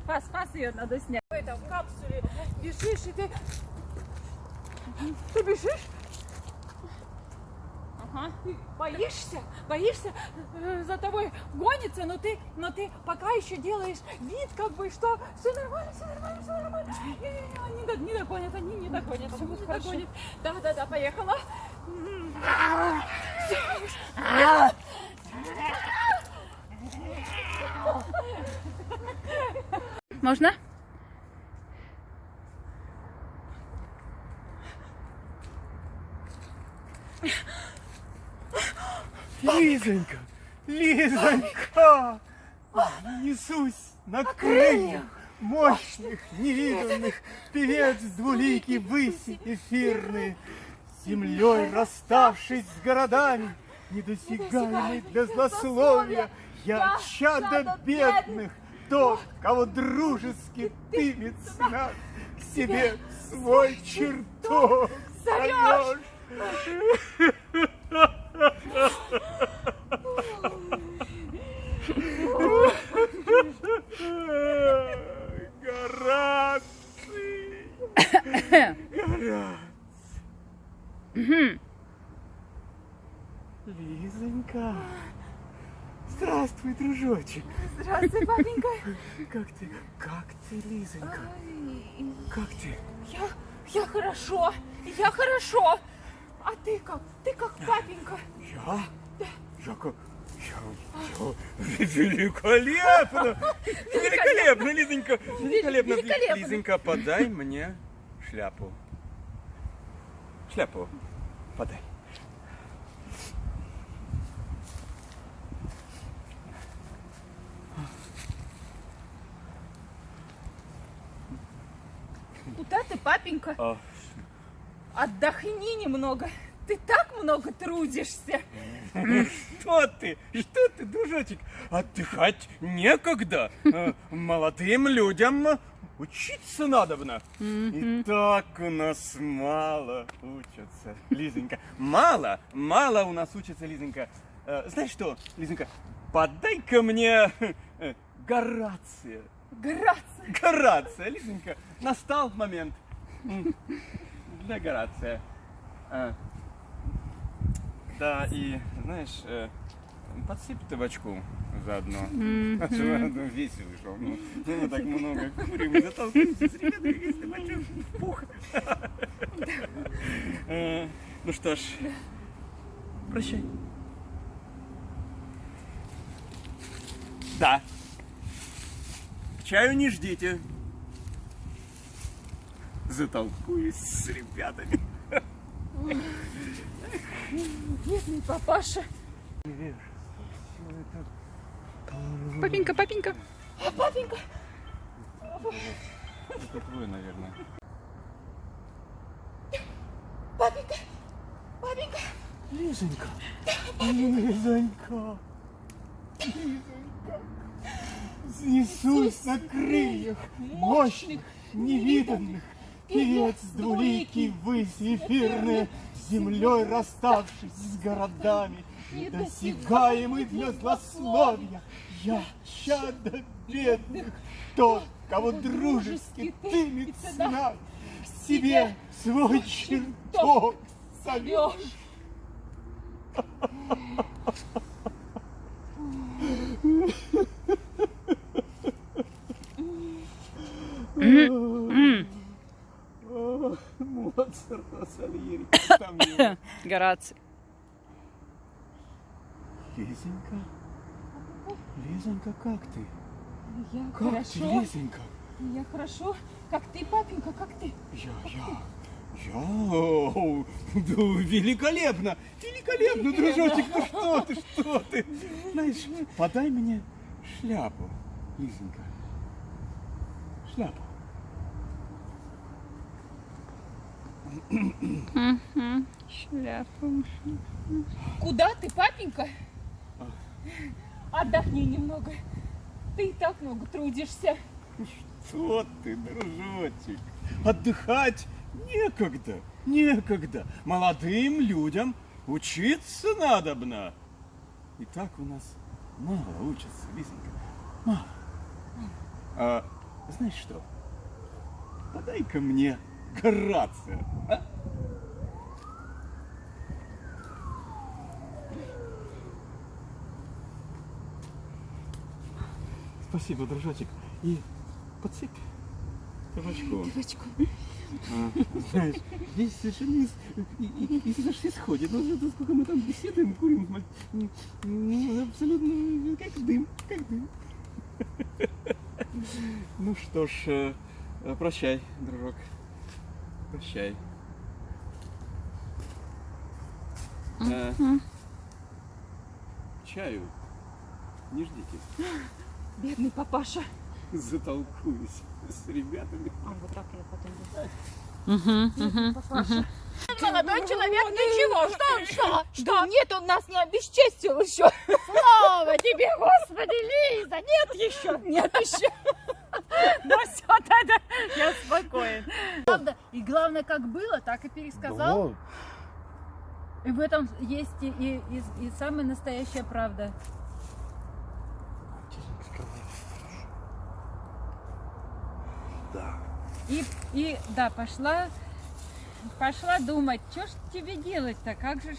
Фас ее надо снять. В этом капсуле бежишь, и ты... Ты бежишь? Ага. Ты боишься, за тобой гонится, но ты пока еще делаешь вид, как бы, что все нормально. Не догонят, они не догонят, все будет хорошо. Да, поехала. Можно? Лизонька, Лизонька, несусь на крыльях мощных, невиданных, певец двуликий выси эфирные, землей расставшись с городами, недосягаемый для злословия, я чадо бедных, тот, кого дружески дымит снад, к себе свой чертог зовешь. Лизонька. Здравствуй, дружочек. Здравствуй, папенька. Как ты, Лизонька? Как ты? Я хорошо. А ты как? Ты как, папенька? Я великолепно! Великолепно, Лизонька! Великолепно! Лизонька, подай мне шляпу. Шляпу подай. Куда ты, папенька? Отдохни немного. Ты так много трудишься. Что ты, дружочек? Отдыхать некогда. Молодым людям учиться надобно. И так у нас мало учатся, Лизонька. Мало у нас учатся, Лизонька. Знаешь что, Лизонька, подай-ка мне Горация. Горация, Лизонька. Настал момент для Горация. Да, и, знаешь, подсыпь табачку заодно. А то весело шел. Мы так много курим и затолкнемся с ребятами, есть табачок в пух. Ну что ж, прощай. Да. К чаю не ждите. Затолкуюсь с ребятами. Бедный папаша. Папенька. А папенька? Это твой, наверное. Папенька. Лизонька. Снесусь на крыльях мощных, невиданных, певец двуликий выси эфирные, землей расставшись с городами, недосягаемый для злословия, я чадо бедных, тот, кого дружески дымит снад, к себе свой чертог зовешь. Моцарт, Сальери, там его. Гораций. Лизонька, как ты? Я Как хорошо. ты, Лизонька? Я хорошо. Как ты, папенька, как ты? Я, великолепно, дружочек, ну что ты? Знаешь, подай мне шляпу, Лизонька, шляпу. Шляпу. Куда ты, папенька? Отдохни немного. Ты и так много трудишься. Что ты, дружочек? Отдыхать некогда. Молодым людям учиться надобно. И так у нас мало учатся, Лизонька, мало. Знаешь что? Подай-ка мне Горация. А? Спасибо, дружочек. И подсыпь табачку. Знаешь, здесь совершенно из аж исходит. Но зато сколько мы там беседуем, курим, ну, абсолютно как дым, как дым. Ну что ж, прощай, дружок. Прощай. Чаю не ждите. Бедный папаша. Затолкуюсь с ребятами. А вот так я потом буду. Папаша. Молодой человек, ничего, что? Да нет, он нас не обесчестил еще. Слава тебе, Господи, Лиза! Нет еще! Нет еще. Ну все, тогда я спокоен. Правда. И главное, как было, так и пересказал. И в этом есть и самая настоящая правда. Да. И да, пошла думать, что ж тебе делать-то, как же ж